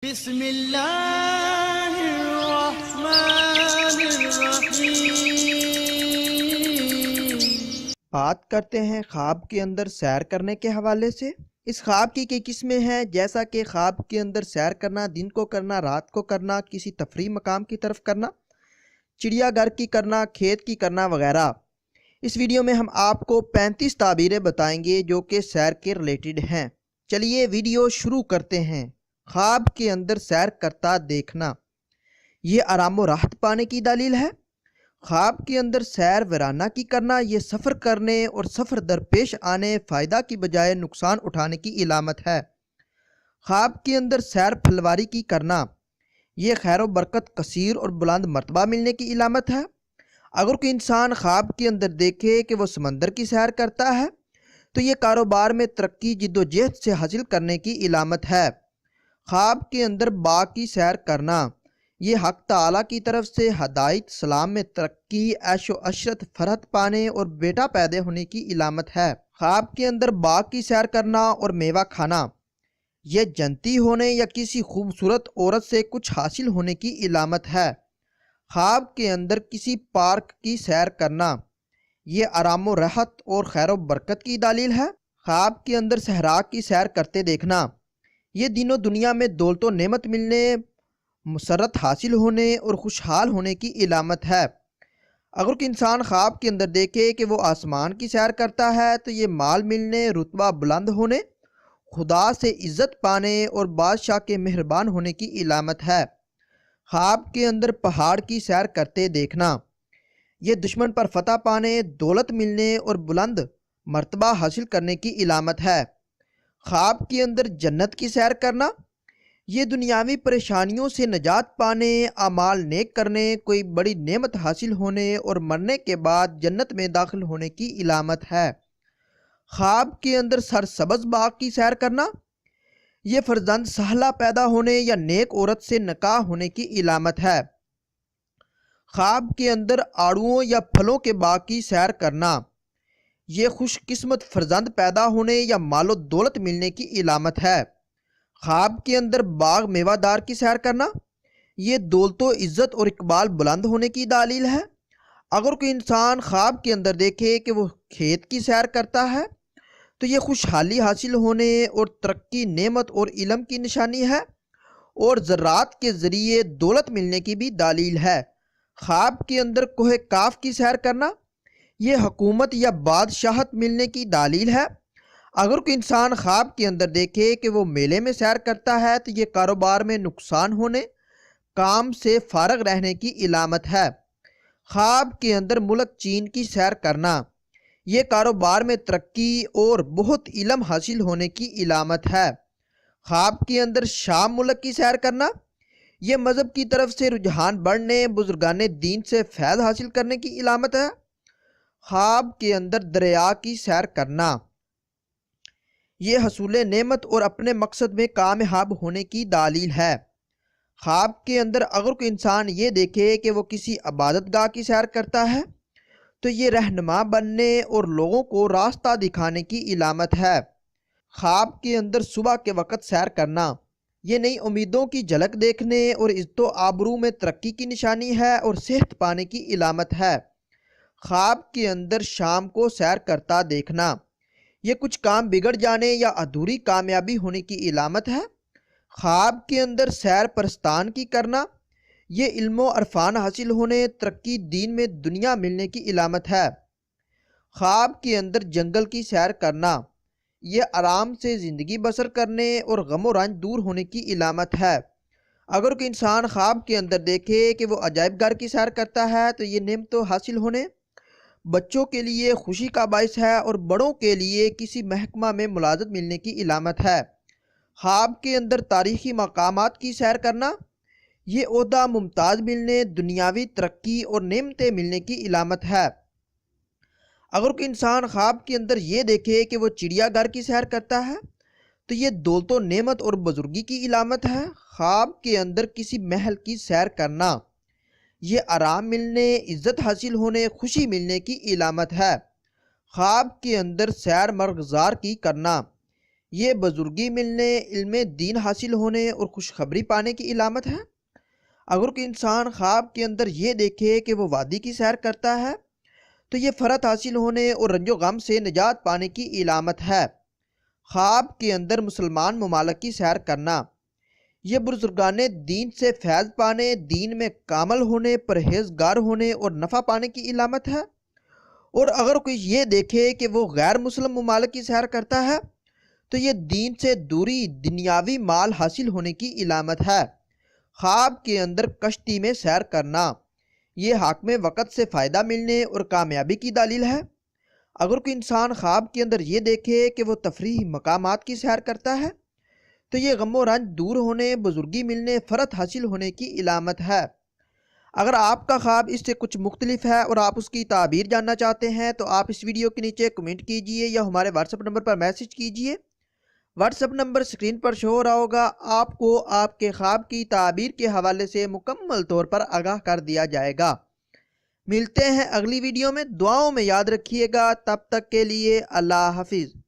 بسم اللہ الرحمن الرحیم۔ بات کرتے ہیں خواب کے اندر سیر کرنے کے حوالے سے۔ اس خواب کی کئی قسمیں ہیں، جیسا کہ خواب کے اندر سیر کرنا، دن کو کرنا، رات کو کرنا، کسی تفریح مقام کی طرف کرنا، چڑیا گھر کی کرنا، کھیت کی کرنا وغیرہ۔ اس ویڈیو میں ہم آپ کو 35 تعبیریں بتائیں گے جو کہ سیر کے ریلیٹڈ ہیں۔ چلیے ویڈیو شروع کرتے ہیں۔ خواب کے اندر سیر کرتا دیکھنا، یہ آرام و راحت پانے کی دلیل ہے۔ خواب کے اندر سیر ویرانہ کی کرنا، یہ سفر کرنے اور سفر درپیش آنے فائدہ کی بجائے نقصان اٹھانے کی علامت ہے۔ خواب کے اندر سیر پھلواری کی کرنا، یہ خیر و برکت، کثیر اور بلند مرتبہ ملنے کی علامت ہے۔ اگر کوئی انسان خواب کے اندر دیکھے کہ وہ سمندر کی سیر کرتا ہے تو یہ کاروبار میں ترقی، جد و جہد سے حاصل کرنے کی علامت ہے۔ خواب کے اندر باغ کی سیر کرنا، یہ حق تعالیٰ کی طرف سے ہدایت، سلام میں ترقی، عیش و عشرت، فرحت پانے اور بیٹا پیدا ہونے کی علامت ہے۔ خواب کے اندر باغ کی سیر کرنا اور میوہ کھانا، یہ جنتی ہونے یا کسی خوبصورت عورت سے کچھ حاصل ہونے کی علامت ہے۔ خواب کے اندر کسی پارک کی سیر کرنا، یہ آرام و راحت اور خیر و برکت کی دلیل ہے۔ خواب کے اندر صحرا کی سیر کرتے دیکھنا، یہ دین و دنیا میں دولت و نعمت ملنے، مسرت حاصل ہونے اور خوشحال ہونے کی علامت ہے۔ اگر کوئی انسان خواب کے اندر دیکھے کہ وہ آسمان کی سیر کرتا ہے تو یہ مال ملنے، رتبہ بلند ہونے، خدا سے عزت پانے اور بادشاہ کے مہربان ہونے کی علامت ہے۔ خواب کے اندر پہاڑ کی سیر کرتے دیکھنا، یہ دشمن پر فتح پانے، دولت ملنے اور بلند مرتبہ حاصل کرنے کی علامت ہے۔ خواب کے اندر جنت کی سیر کرنا، یہ دنیاوی پریشانیوں سے نجات پانے، اعمال نیک کرنے، کوئی بڑی نعمت حاصل ہونے اور مرنے کے بعد جنت میں داخل ہونے کی علامت ہے۔ خواب کے اندر سرسبز باغ کی سیر کرنا، یہ فرزند سہلہ پیدا ہونے یا نیک عورت سے نکاح ہونے کی علامت ہے۔ خواب کے اندر آڑوؤں یا پھلوں کے باغ کی سیر کرنا، یہ خوش قسمت فرزند پیدا ہونے یا مال و دولت ملنے کی علامت ہے۔ خواب کے اندر باغ میوہ دار کی سیر کرنا، یہ دولت و عزت اور اقبال بلند ہونے کی دلیل ہے۔ اگر کوئی انسان خواب کے اندر دیکھے کہ وہ کھیت کی سیر کرتا ہے تو یہ خوشحالی حاصل ہونے اور ترقی، نعمت اور علم کی نشانی ہے اور زراعت کے ذریعے دولت ملنے کی بھی دلیل ہے۔ خواب کے اندر کوہ کاف کی سیر کرنا، یہ حکومت یا بادشاہت ملنے کی دلیل ہے۔ اگر کوئی انسان خواب کے اندر دیکھے کہ وہ میلے میں سیر کرتا ہے تو یہ کاروبار میں نقصان ہونے، کام سے فارغ رہنے کی علامت ہے۔ خواب کے اندر ملک چین کی سیر کرنا، یہ کاروبار میں ترقی اور بہت علم حاصل ہونے کی علامت ہے۔ خواب کے اندر شام ملک کی سیر کرنا، یہ مذہب کی طرف سے رجحان بڑھنے، بزرگان دین سے فیض حاصل کرنے کی علامت ہے۔ خواب کے اندر دریا کی سیر کرنا، یہ حصول نعمت اور اپنے مقصد میں کامیاب ہونے کی دلیل ہے۔ خواب کے اندر اگر کوئی انسان یہ دیکھے کہ وہ کسی عبادت گاہ کی سیر کرتا ہے تو یہ رہنما بننے اور لوگوں کو راستہ دکھانے کی علامت ہے۔ خواب کے اندر صبح کے وقت سیر کرنا، یہ نئی امیدوں کی جھلک دیکھنے اور عزت و آبرو میں ترقی کی نشانی ہے اور صحت پانے کی علامت ہے۔ خواب کے اندر شام کو سیر کرتا دیکھنا، یہ کچھ کام بگڑ جانے یا ادھوری کامیابی ہونے کی علامت ہے۔ خواب کے اندر سیر پرستان کی کرنا، یہ علم و عرفان حاصل ہونے، ترقی، دین میں دنیا ملنے کی علامت ہے۔ خواب کے اندر جنگل کی سیر کرنا، یہ آرام سے زندگی بسر کرنے اور غم و رنج دور ہونے کی علامت ہے۔ اگر کوئی انسان خواب کے اندر دیکھے کہ وہ عجائب گھر کی سیر کرتا ہے تو یہ نعمتوں حاصل ہونے، بچوں کے لیے خوشی کا باعث ہے اور بڑوں کے لیے کسی محکمہ میں ملازمت ملنے کی علامت ہے۔ خواب کے اندر تاریخی مقامات کی سیر کرنا، یہ عہدہ ممتاز ملنے، دنیاوی ترقی اور نعمتیں ملنے کی علامت ہے۔ اگر کوئی انسان خواب کے اندر یہ دیکھے کہ وہ چڑیا گھر کی سیر کرتا ہے تو یہ دولت و نعمت اور بزرگی کی علامت ہے۔ خواب کے اندر کسی محل کی سیر کرنا، یہ آرام ملنے، عزت حاصل ہونے، خوشی ملنے کی علامت ہے۔ خواب کے اندر سیر مرغزار کی کرنا، یہ بزرگی ملنے، علم دین حاصل ہونے اور خوشخبری پانے کی علامت ہے۔ اگر کوئی انسان خواب کے اندر یہ دیکھے کہ وہ وادی کی سیر کرتا ہے تو یہ فرحت حاصل ہونے اور رنج و غم سے نجات پانے کی علامت ہے۔ خواب کے اندر مسلمان ممالک کی سیر کرنا یہ بزرگان دین سے فیض پانے، دین میں کامل ہونے، پرہیزگار ہونے اور نفع پانے کی علامت ہے۔ اور اگر کوئی یہ دیکھے کہ وہ غیر مسلم ممالک کی سیر کرتا ہے تو یہ دین سے دوری، دنیاوی مال حاصل ہونے کی علامت ہے۔ خواب کے اندر کشتی میں سیر کرنا یہ حاکم وقت سے فائدہ ملنے اور کامیابی کی دلیل ہے۔ اگر کوئی انسان خواب کے اندر یہ دیکھے کہ وہ تفریحی مقامات کی سیر کرتا ہے تو یہ غم و رنج دور ہونے، بزرگی ملنے، فرحت حاصل ہونے کی علامت ہے۔ اگر آپ کا خواب اس سے کچھ مختلف ہے اور آپ اس کی تعبیر جاننا چاہتے ہیں تو آپ اس ویڈیو کے نیچے کمنٹ کیجئے یا ہمارے واٹس ایپ نمبر پر میسج کیجئے۔ واٹس ایپ نمبر سکرین پر شو ہو رہا ہوگا، آپ کو آپ کے خواب کی تعبیر کے حوالے سے مکمل طور پر آگاہ کر دیا جائے گا۔ ملتے ہیں اگلی ویڈیو میں، دعاؤں میں یاد رکھیے گا، تب تک کے لیے اللہ حافظ۔